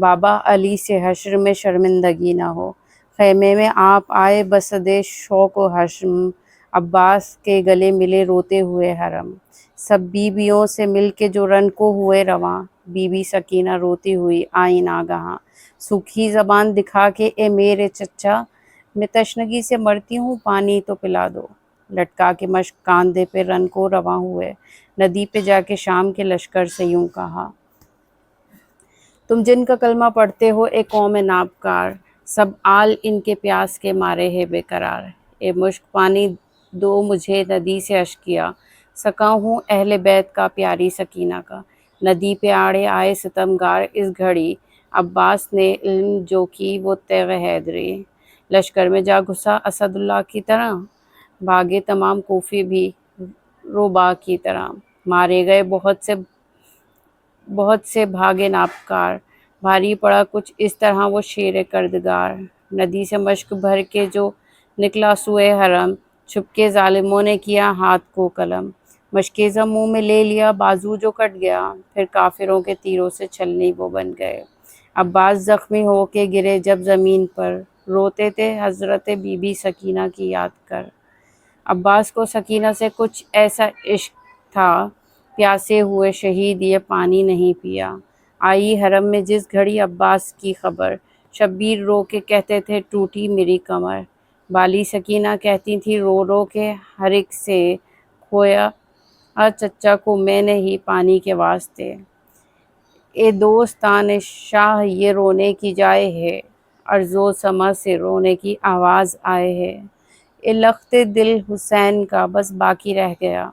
بابا علی سے حشر میں شرمندگی نہ ہو۔ خیمے میں آپ آئے بصدِ شوق و حشم، عباس کے گلے ملے روتے ہوئے حرم۔ سب بیویوں سے مل کے جو رن کو ہوئے رواں، بی بی سکینہ روتی ہوئی آئیں ناگہاں۔ سوکھی زبان دکھا کے اے میرے چچا، میں تشنگی سے مرتی ہوں پانی تو پلا دو۔ لٹکا کے مشک کاندھے پہ رن کو رواں ہوئے، ندی پہ جا کے شام کے لشکر سے یوں کہا، تم جن کا کلمہ پڑھتے ہو اے قوم نابکار، سب آل ان کے پیاس کے مارے ہے بے قرار۔ اے مشک پانی دو مجھے ندی سے اشکیا، سقا ہوں اہل بیت کا پیاری سکینہ کا۔ ندی پہ آڑے آئے ستمگار اس گھڑی، عباس نے علم جو کی وہ تیغ حیدری۔ لشکر میں جا گھسا اسد اللہ کی طرح، بھاگے تمام کوفی بھی روبا کی طرح۔ مارے گئے بہت سے بھاگے نابکار، بھاری پڑا کچھ اس طرح وہ شیر کردگار۔ ندی سے مشک بھر کے جو نکلا سوئے حرم، چھپ کے ظالموں نے کیا ہاتھ کو قلم۔ مشکیزہ منہ میں لے لیا بازو جو کٹ گیا، پھر کافروں کے تیروں سے چھلنی وہ بن گئے۔ عباس زخمی ہو کے گرے جب زمین پر، روتے تھے حضرت بی بی سکینہ کی یاد کر۔ عباس کو سکینہ سے کچھ ایسا عشق تھا، پیاسے ہوئے شہید یہ پانی نہیں پیا۔ آئی حرم میں جس گھڑی عباس کی خبر، شبیر رو کے کہتے تھے ٹوٹی میری کمر۔ بالی سکینہ کہتی تھی رو رو کے ہر ایک سے، کھویا چچا کو میں نے ہی پانی کے واسطے۔ اے دوستان شاہ یہ رونے کی جائے ہے، ارض و سما سے رونے کی آواز آئے ہے۔ اے لخت دل حسین کا بس باقی رہ گیا،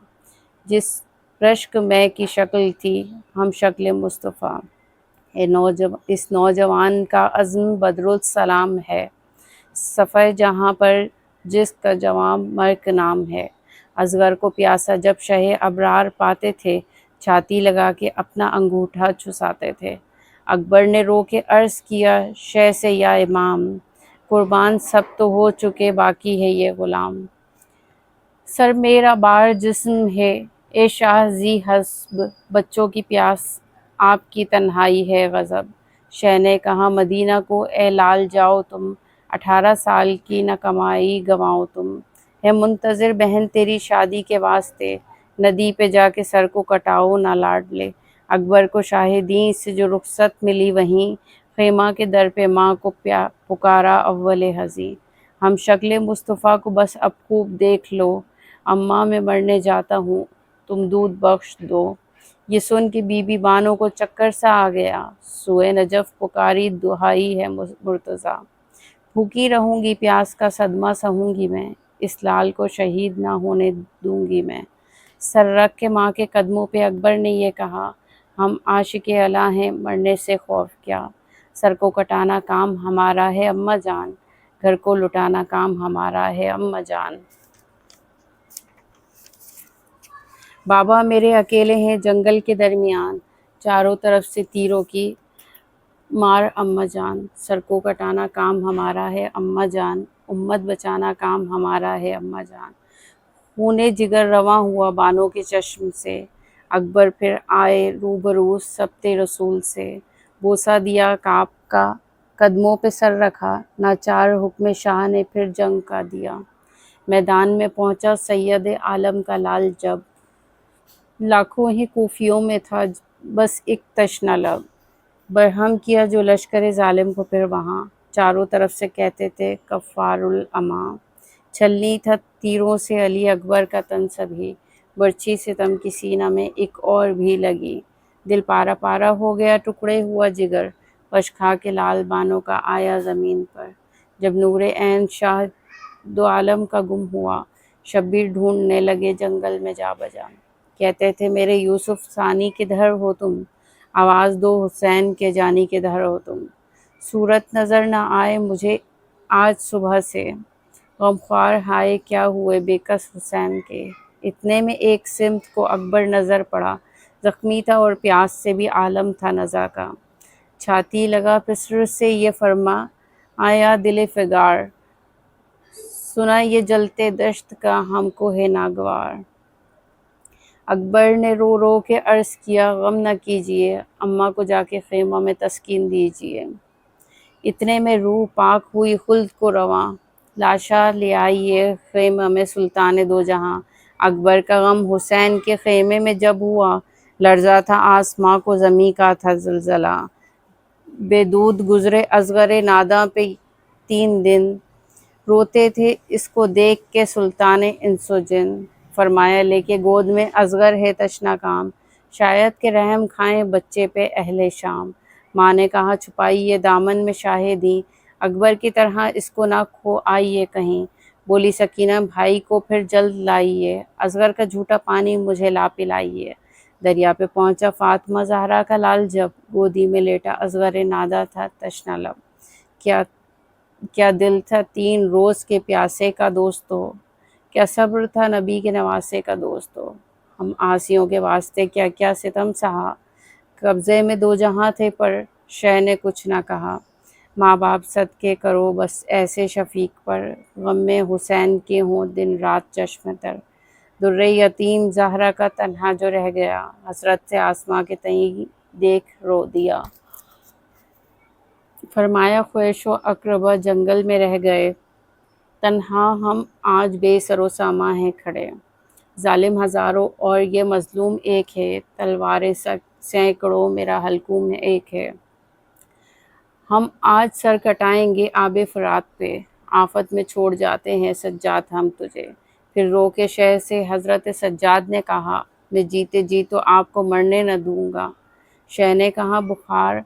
جس رشک میں کی شکل تھی ہم شکل مصطفیٰ۔ اس نوجوان کا عزم بدرالسلام ہے، صفحہ جہاں پر جس کا جواں مرگ نام ہے۔ اصغر کو پیاسا جب شہ ابرار پاتے تھے، چھاتی لگا کے اپنا انگوٹھا چوساتے تھے۔ اکبر نے رو کے عرض کیا شہ سے یا امام، قربان سب تو ہو چکے باقی ہے یہ غلام۔ سر میرا بار جسم ہے اے شاہ ذی حسب، بچوں کی پیاس آپ کی تنہائی ہے غضب۔ شہ نے کہا مدینہ کو اے لال جاؤ تم، 18 سال کی نہ کمائی گنواؤ تم۔ ہے منتظر بہن تیری شادی کے واسطے، ندی پہ جا کے سر کو کٹاؤ نہ لاڈلے۔ اکبر کو شاہ دین سے جو رخصت ملی وہیں، خیمہ کے در پہ ماں کو پکارا اول حزین۔ ہم شکل مصطفیٰ کو بس اب خوب دیکھ لو، اماں میں مرنے جاتا ہوں تم دودھ بخش دو۔ یہ سن کے بی بی بانو کو چکر سا آ گیا، سوئے نجف پکاری دہائی ہے مرتضیٰ۔ بھوکی رہوں گی پیاس کا صدمہ سہوں گی میں، اس لال کو شہید نہ ہونے دوں گی میں۔ سر رکھ کے ماں کے قدموں پہ اکبر نے یہ کہا، ہم عاشق اعلیٰ ہیں مرنے سے خوف کیا۔ سر کو کٹانا کام ہمارا ہے اماں جان، گھر کو لٹانا کام ہمارا ہے اماں جان۔ بابا میرے اکیلے ہیں جنگل کے درمیان، چاروں طرف سے تیروں کی مار اماں جان۔ سر کو کٹانا کام ہمارا ہے اماں جان، امت بچانا کام ہمارا ہے اماں جان۔ خون جگر رواں ہوا بانو کے چشم سے، اکبر پھر آئے روبرو سبط رسول سے۔ بوسہ دیا کعب کا، قدموں پہ سر رکھا، ناچار حکم شاہ نے پھر جنگ کا دیا۔ میدان میں پہنچا سید عالم کا لال جب، لاکھوں ہی کوفیوں میں تھا بس ایک تشنہ لب۔ برہم کیا جو لشکر ظالم کو پھر وہاں، چاروں طرف سے کہتے تھے کفار الاماں۔ چھلنی تھا تیروں سے علی اکبر کا تن سبھی، برچھی ستم کی سینہ میں ایک اور بھی لگی۔ دل پارا پارا ہو گیا ٹکڑے ہوا جگر، غش کھا کے لال بانو کا آیا زمین پر۔ جب نور عین شاہ دو عالم کا گم ہوا، شبیر ڈھونڈنے لگے جنگل میں جا بجا۔ کہتے تھے میرے یوسف ثانی کدھر ہو تم، آواز دو حسین کے جانی کدھر ہو تم۔ صورت نظر نہ آئے مجھے آج صبح سے، غمخوار ہائے کیا ہوئے بے کس حسین کے۔ اتنے میں ایک سمت کو اکبر نظر پڑا، زخمی تھا اور پیاس سے بھی عالم تھا نزا کا۔ چھاتی لگا پسر سے یہ فرما آیا دل فگار، سنا یہ جلتے دشت کا ہم کو ہے ناگوار۔ اکبر نے رو رو کے عرض کیا غم نہ کیجیے، اماں کو جا کے خیمہ میں تسکین دیجیے۔ اتنے میں روح پاک ہوئی خلد کو رواں، لاشا لے آئیے خیمہ میں سلطان دو جہاں۔ اکبر کا غم حسین کے خیمے میں جب ہوا، لرزا تھا آسماں کو زمیں کا تھا زلزلہ۔ بے دود گزرے اصغر ناداں پہ 3 دن، روتے تھے اس کو دیکھ کے سلطان انس و جن۔ فرمایا لے کے گود میں اصغر ہے تشنا کام، شاید کہ رحم کھائیں بچے پہ اہل شام۔ ماں نے کہا چھپائیے دامن میں شاہ دیں، اکبر کی طرح اس کو نہ کھو آئیے کہیں۔ بولی سکینہ بھائی کو پھر جلد لائیے، اصغر کا جھوٹا پانی مجھے لا پلائیے۔ دریا پہ پہنچا فاطمہ زہرا کا لال جب، گودی میں لیٹا اصغر نادا تھا تشنا لب۔ کیا دل تھا 3 روز کے پیاسے کا دوستو، کیا صبر تھا نبی کے نواسے کا دوستو۔ ہم عاصیوں کے واسطے کیا کیا ستم سہا، قبضے میں 2 جہاں تھے پر شے نے کچھ نہ کہا۔ ماں باپ صدقے کرو بس ایسے شفیق پر، غم میں حسین کے ہوں دن رات چشم تر۔ در یتیم زہرا کا تنہا جو رہ گیا، حسرت سے آسماں کے تئیں دیکھ رو دیا۔ فرمایا خویش و اقربا جنگل میں رہ گئے، تنہا ہم آج بے سر و سامان ہیں کھڑے۔ ظالم ہزاروں اور یہ مظلوم ایک ہے، تلواریں سینکڑوں میرا حلقوم ایک ہے۔ ہم آج سر کٹائیں گے آب فرات پہ، آفت میں چھوڑ جاتے ہیں سجاد ہم تجھے۔ پھر رو کے شہ سے حضرت سجاد نے کہا میں جیتے جی تو آپ کو مرنے نہ دوں گا۔ شہ نے کہا بخار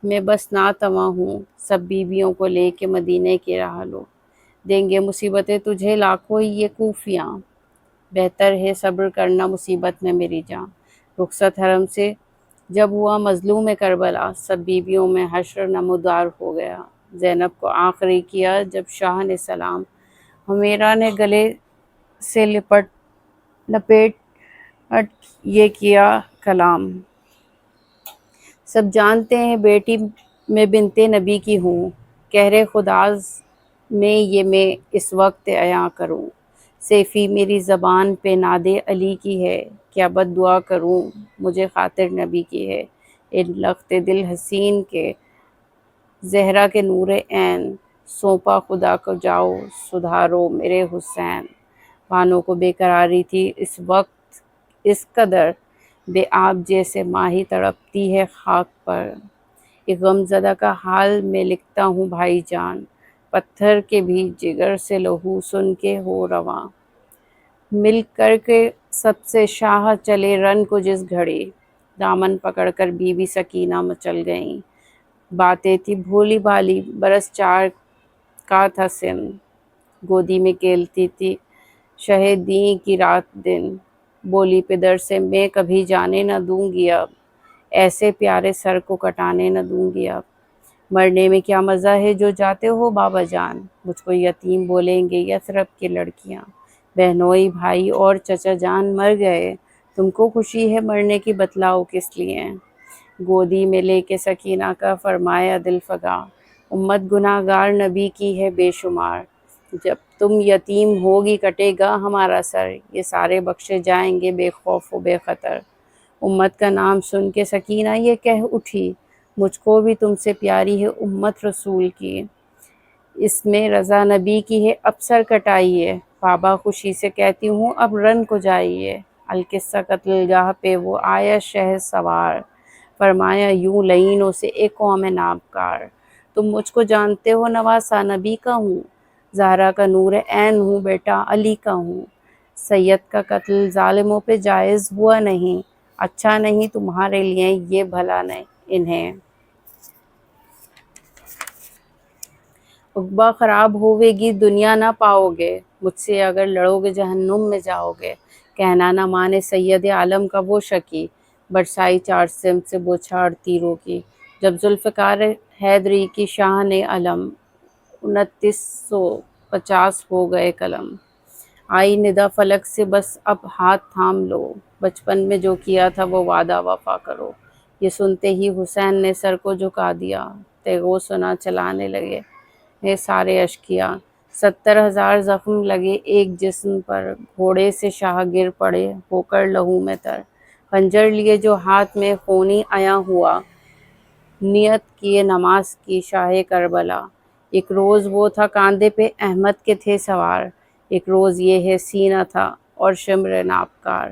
میں بس ناتواں ہوں، سب بیویوں کو لے کے مدینے کی راہ لو، دیں گے مصیبتیں تجھے لاکھوں یہ کوفیاں، بہتر ہے صبر کرنا مصیبت میں میری جاں۔ رخصت حرم سے جب ہوا مظلوم کربلا، سب بیویوں میں حشر نمودار ہو گیا۔ زینب کو آخری کیا جب شاہ نے سلام، حمیرہ نے گلے سے لپیٹ یہ کیا کلام۔ سب جانتے ہیں بیٹی میں بنت نبی کی ہوں، کہرے خداز میں یہ میں اس وقت عیاں کروں۔ سیفی میری زبان پہ ناد علی کی ہے، کیا بد دعا کروں مجھے خاطر نبی کی ہے۔ ان لخت دل حسین کے زہرا کے نور عین، سونپا خدا کو جاؤ سدھارو میرے حسین۔ بانوں کو بے قراری تھی اس وقت اس قدر، بے آب جیسے ماہی تڑپتی ہے خاک پر۔ ایک غم زدہ کا حال میں لکھتا ہوں بھائی جان، پتھر کے بھی جگر سے لہو سن کے ہو رواں۔ مل کر کے سب سے شاہ چلے رن کو جس گھڑی، دامن پکڑ کر بی بی سکینہ مچل گئیں۔ باتیں تھی بھولی بھالی برس 4 کا تھا سن، گودی میں کھیلتی تھی شہ دیں کی رات دن۔ بولی پدر سے میں کبھی جانے نہ دوں گی اب، ایسے پیارے سر کو کٹانے نہ دوں گی اب۔ مرنے میں کیا مزہ ہے جو جاتے ہو بابا جان، مجھ کو یتیم بولیں گے یثرب کی لڑکیاں۔ بہنوئی بھائی اور چچا جان مر گئے، تم کو خوشی ہے مرنے کی بتلاؤ کس لیے۔ گودی میں لے کے سکینہ کا فرمایا دل فگاں، امت گناہ گار نبی کی ہے بے شمار، جب تم یتیم ہوگی کٹے گا ہمارا سر، یہ سارے بخشے جائیں گے بے خوف و بے خطر۔ امت کا نام سن کے سکینہ یہ کہہ اٹھی، مجھ کو بھی تم سے پیاری ہے امت رسول کی، اس میں رضا نبی کی ہے اب سر کٹائیے۔ بابا خوشی سے کہتی ہوں اب رن کو جائیے، القصہ قتل گاہ پہ وہ آیا شہ سوار، فرمایا یوں لعینوں سے اے قوم نابکار، تم مجھ کو جانتے ہو نواسہ نبی کا ہوں، زہرا کا نور عین ہوں بیٹا علی کا ہوں۔ سید کا قتل ظالموں پہ جائز ہوا نہیں، اچھا نہیں تمہارے لیے یہ بھلا انہیں۔ عقبہ خراب ہوے گی دنیا نہ پاؤ گے، مجھ سے اگر لڑو گے جہنم میں جاؤ گے۔ کہنا نہ مانے سید عالم کا وہ شکی، برسائی 4 سمت سے بوچھاڑ تیروں کی۔ جب ذوالفقار حیدری کی شاہ نے علم، 2950 ہو گئے قلم۔ آئی ندا فلک سے بس اب ہاتھ تھام لو، بچپن میں جو کیا تھا وہ وعدہ وفا کرو۔ یہ سنتے ہی حسین نے سر کو جھکا دیا، تیغ و سنا چلانے لگے سارے اشقیا۔ 70,000 زخم لگے ایک جسم پر، گھوڑے سے شاہ گر پڑے ہو کر لہو میں تر، خنجر لیے جو ہاتھ میں خونی عیاں ہوا، نیت کیے نماز کی شاہ کربلا۔ ایک روز وہ تھا کاندھے پہ احمد کے تھے سوار، ایک روز یہ ہے سینہ تھا اور شمر نابکار،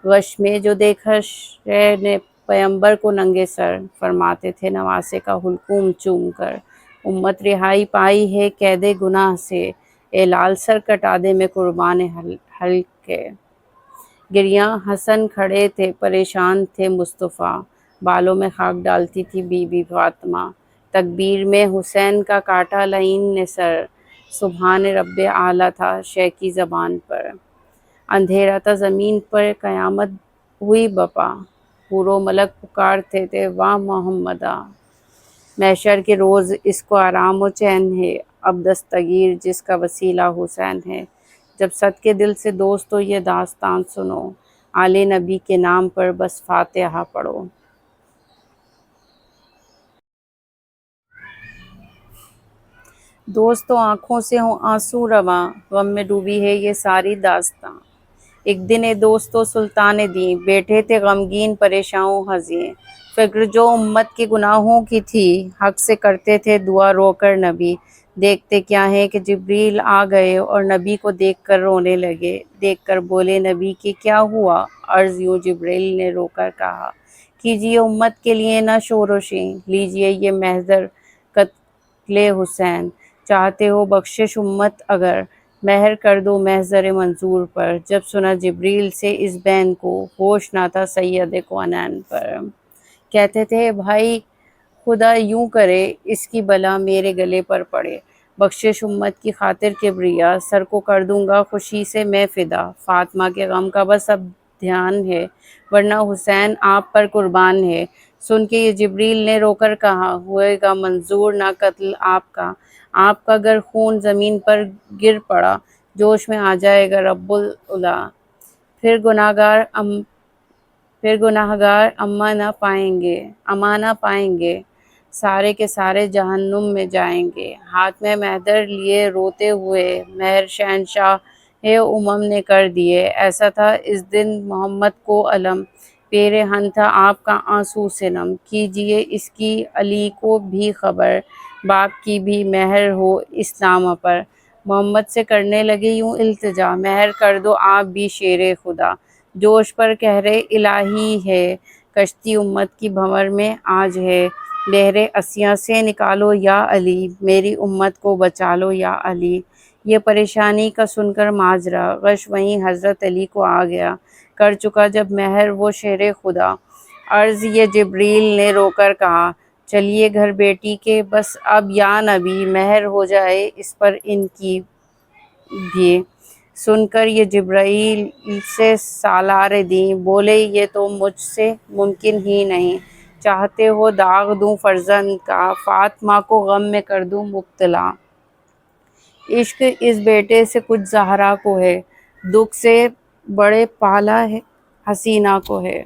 غش میں جو دیکھا شہ نے پیمبر کو ننگے سر، فرماتے تھے نواسے کا حلقوم چوم کر، امت رہائی پائی ہے قید گناہ سے، اے لال سر کٹا دے میں قربان حلق کے۔ گریاں حسن کھڑے تھے پریشان تھے مصطفیٰ، بالوں میں خاک ڈالتی تھی بی بی فاطمہ، تکبیر میں حسین کا کاٹا لعین نے سر، سبحان رب اعلیٰ تھا شہ کی زبان پر، اندھیرا تھا زمین پر قیامت ہوئی بپا، حور و ملک پکارتے تھے واہ محمدا، محشر کے روز اس کو آرام و چین ہے، اب دستگیر جس کا وسیلہ حسین ہے، جب صدقے دل سے دوستو یہ داستان سنو، آل نبی کے نام پر بس فاتحہ پڑھو۔ دوستو آنکھوں سے ہوں آنسو رواں، غم میں ڈوبی ہے یہ ساری داستاں، ایک دن اے دوستو سلطان دیں، بیٹھے تھے غمگین پریشاں و حزین، فکر جو امت کے گناہوں کی تھی، حق سے کرتے تھے دعا رو کر نبی، دیکھتے کیا ہے کہ جبریل آ گئے اور نبی کو دیکھ کر رونے لگے، دیکھ کر بولے نبی کہ کیا ہوا، عرض یوں جبریل نے رو کر کہا، کیجئے امت کے لیے نہ شور و شیں، لیجئے یہ محضر قتل حسین، چاہتے ہو بخشش امت اگر، مہر کر دو محضر منظور پر، جب سنا جبریل سے اس بین کو، ہوش نہ تھا سید کونین پر، کہتے تھے بھائی خدا یوں کرے اس کی بلا میرے گلے پر پڑے، بخشش امت کی خاطر کبریا، سر کو کر دوں گا خوشی سے میں فدا، فاطمہ کے غم کا بس اب دھیان ہے، ورنہ حسین آپ پر قربان ہے، سن کے یہ جبریل نے رو کر کہا، ہوئے گا منظور نہ قتل آپ کا گر خون زمین پر گر پڑا، جوش میں آ جائے گا رب العلا، پھر گناہگار اما نہ پائیں گے، سارے کے سارے جہنم میں جائیں گے، ہاتھ میں مہدر لیے روتے ہوئے مہر شہنشاہ امم نے کر دیے، ایسا تھا اس دن محمد کو علم، پیرہن تھا آپ کا آنسو سے نم، کیجئے اس کی علی کو بھی خبر، باپ کی بھی مہر ہو اسلام پر، محمد سے کرنے لگے یوں التجا، مہر کر دو آپ بھی شیر خدا، جوش پر قہر الہی ہے، کشتی امت کی بھنور میں آج ہے، بحر عصیاں سے نکالو یا علی، میری امت کو بچا لو یا علی، یہ پریشانی کا سن کر ماجرا، غش وہیں حضرت علی کو آ گیا، کر چکا جب مہر وہ شیر خدا، عرض یہ جبریل نے رو کر کہا، چلیے گھر بیٹی کے بس اب یا نبی، مہر ہو جائے اس پر ان کی بھی، سن کر یہ جبرائیل سے سالار دیں، بولے یہ تو مجھ سے ممکن ہی نہیں، چاہتے ہو داغ دوں فرزند کا، فاطمہ کو غم میں کر دوں مبتلا، عشق اس بیٹے سے کچھ زہرا کو ہے، دکھ سے بڑے پالا حسینہ کو ہے،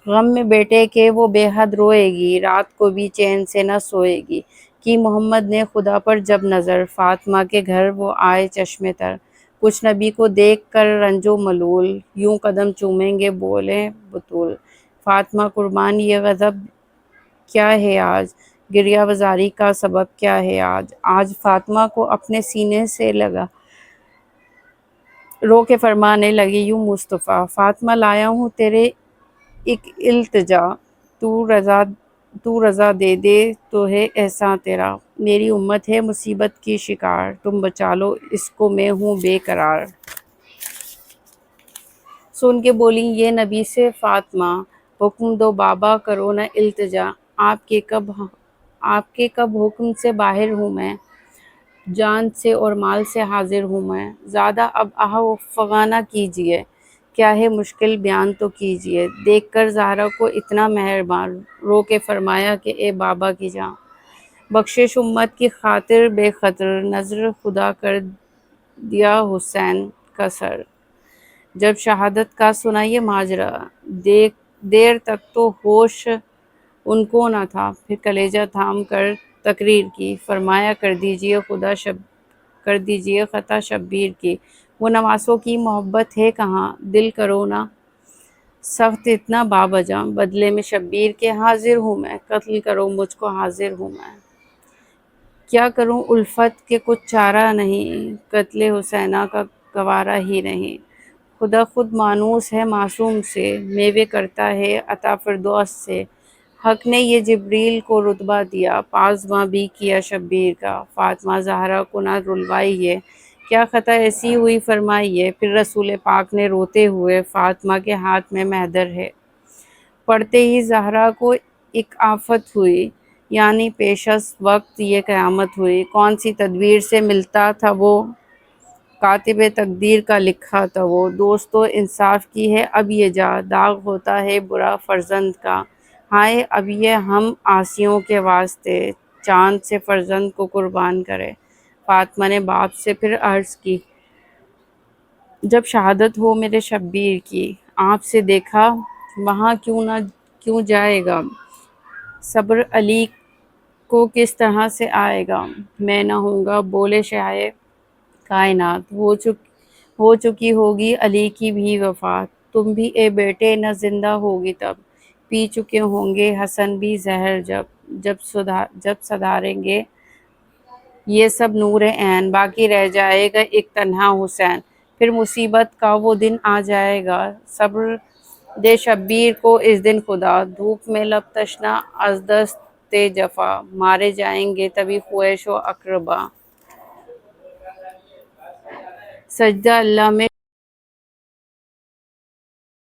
غم میں بیٹے کے وہ بے حد روئے گی، رات کو بھی چین سے نہ سوئے گی، کی محمد نے خدا پر جب نظر، فاطمہ کے گھر وہ آئے چشمے تر، کچھ نبی کو دیکھ کر رنج و ملول، یوں قدم چومیں گے بولے بطول، فاطمہ قربان یہ غضب کیا ہے آج، گریہ وزاری کا سبب کیا ہے آج فاطمہ کو اپنے سینے سے لگا رو کے فرمانے لگے یوں مصطفیٰ، فاطمہ لایا ہوں تیرے ایک التجا، تو رضا دے دے تو ہے احسان تیرا، میری امت ہے مصیبت کی شکار، تم بچا لو اس کو میں ہوں بے قرار، سن کے بولی یہ نبی سے فاطمہ، حکم دو بابا کرو نہ التجا، آپ کے کب حکم سے باہر ہوں میں، جان سے اور مال سے حاضر ہوں میں، زیادہ اب آہ و فغاں نہ کیجئے، کیا ہے مشکل بیان تو کیجئے، دیکھ کر زہرا کو اتنا مہربان، رو کے فرمایا کہ اے بابا کی جان، بخشش امت کی خاطر بے خطر، نذر خدا کر دیا حسین کا سر، جب شہادت کا سنا یہ ماجرا، دیر تک تو ہوش ان کو نہ تھا، پھر کلیجہ تھام کر تقریر کی، فرمایا کر دیجئے خطا شبیر کی، وہ نواسوں کی محبت ہے کہاں، دل کرو نا سخت اتنا بابجاں، بدلے میں شبیر کے حاضر ہوں میں، قتل کرو مجھ کو حاضر ہوں میں۔ کیا کروں الفت کے کچھ چارہ نہیں، قتل حسینہ کا گوارا ہی نہیں۔ خدا خود مانوس ہے معصوم سے، میوے کرتا ہے عطا فردوس سے۔ حق نے یہ جبریل کو رتبہ دیا، پاسباں بھی کیا شبیر کا۔ فاطمہ زہرا کو نہ رلوائیے، کیا خطا ایسی ہوئی فرمائیے۔ پھر رسول پاک نے روتے ہوئے، فاطمہ کے ہاتھ میں مہدر ہے۔ پڑھتے ہی زہرا کو ایک آفت ہوئی، یعنی پیش از وقت یہ قیامت ہوئی۔ کون سی تدبیر سے ملتا تھا وہ، کاتب تقدیر کا لکھا تھا وہ۔ دوستو انصاف کی ہے اب یہ جا، داغ ہوتا ہے برا فرزند کا۔ ہائے اب یہ ہم عاصیوں کے واسطے، چاند سے فرزند کو قربان کرے۔ فاطمہ نے باپ سے پھر عرض کی، جب شہادت ہو میرے شبیر کی، آپ سے دیکھا وہاں کیوں جائے گا، صبر علی کو کس طرح سے آئے گا۔ میں نہ ہوں گا بولے شاہ کائنات، ہو چکی ہوگی علی کی بھی وفات۔ تم بھی اے بیٹے نہ زندہ ہوگی تب، پی چکے ہوں گے حسن بھی زہر جب سدھاریں گے یہ سب نور عین، باقی رہ جائے گا ایک تنہا حسین۔ پھر مصیبت کا وہ دن آ جائے گا، صبر دے شبیر کو اس دن خدا۔ دھوپ میں لب تشنہ از دست جفا، مارے جائیں گے تبھی خویش و اقربا۔ سجدہ اللہ میں